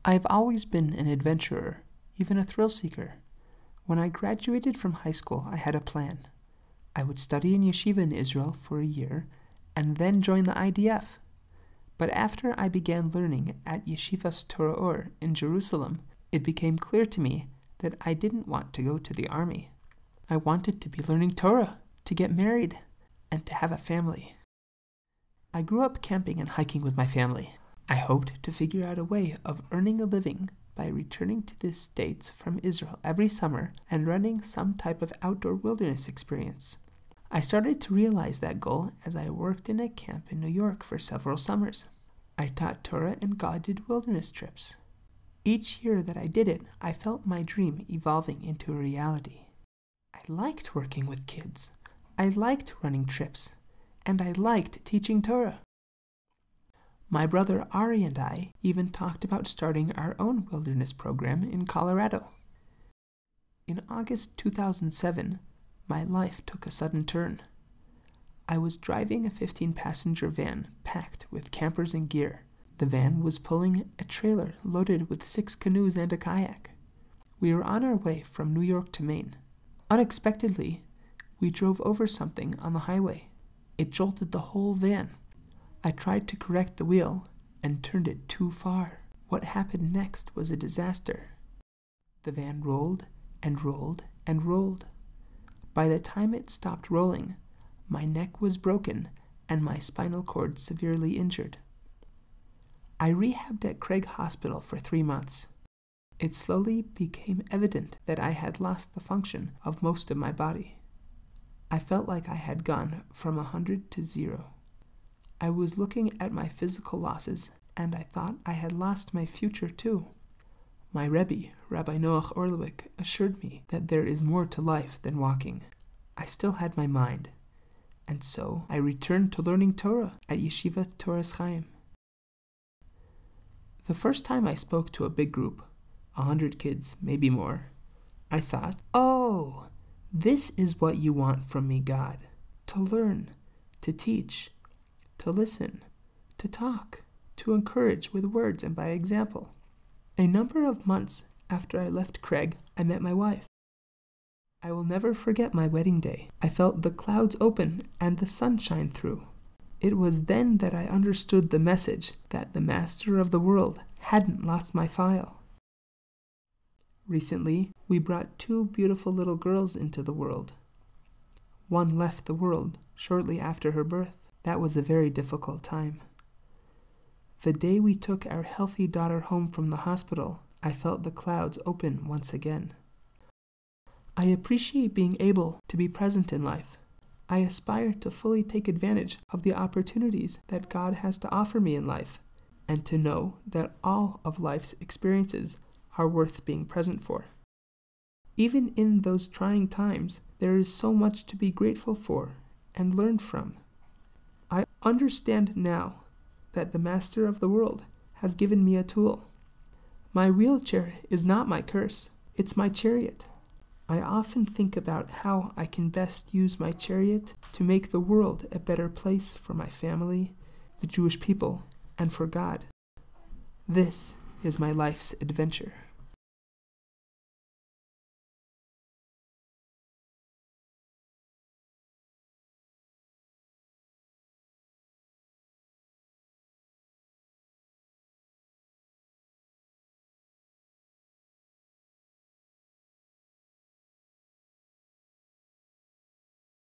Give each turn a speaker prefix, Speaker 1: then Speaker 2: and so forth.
Speaker 1: I've always been an adventurer, even a thrill seeker. When I graduated from high school, I had a plan. I would study in yeshiva in Israel for a year and then join the IDF. But after I began learning at Yeshivas Torah Or in Jerusalem, it became clear to me that I didn't want to go to the army. I wanted to be learning Torah, to get married, and to have a family. I grew up camping and hiking with my family. I hoped to figure out a way of earning a living by returning to the States from Israel every summer and running some type of outdoor wilderness experience. I started to realize that goal as I worked in a camp in New York for several summers. I taught Torah and guided wilderness trips. Each year that I did it, I felt my dream evolving into a reality. I liked working with kids. I liked running trips. And I liked teaching Torah. My brother Ari and I even talked about starting our own wilderness program in Colorado. In August 2007, my life took a sudden turn. I was driving a 15-passenger van packed with campers and gear. The van was pulling a trailer loaded with 6 canoes and a kayak. We were on our way from New York to Maine. Unexpectedly, we drove over something on the highway. It jolted the whole van. I tried to correct the wheel and turned it too far. What happened next was a disaster. The van rolled and rolled and rolled. By the time it stopped rolling, my neck was broken and my spinal cord severely injured. I rehabbed at Craig Hospital for 3 months. It slowly became evident that I had lost the function of most of my body. I felt like I had gone from 100 to 0. I was looking at my physical losses, and I thought I had lost my future too. My Rebbe, Rabbi Noach Orlowik, assured me that there is more to life than walking. I still had my mind, and so I returned to learning Torah at Yeshiva Torah's Chaim. The first time I spoke to a big group, 100 kids, maybe more, I thought, oh, this is what you want from me, God. To learn, to teach, to listen, to talk, to encourage with words and by example. A number of months after I left Craig, I met my wife. I will never forget my wedding day. I felt the clouds open and the sun shine through. It was then that I understood the message that the master of the world hadn't lost my file. Recently, we brought 2 beautiful little girls into the world. One left the world shortly after her birth. That was a very difficult time. The day we took our healthy daughter home from the hospital, I felt the clouds open once again. I appreciate being able to be present in life. I aspire to fully take advantage of the opportunities that God has to offer me in life, and to know that all of life's experiences are worth being present for. Even in those trying times, there is so much to be grateful for and learn from. I understand now that the master of the world has given me a tool. My wheelchair is not my curse, it's my chariot. I often think about how I can best use my chariot to make the world a better place for my family, the Jewish people, and for God. This is my life's adventure.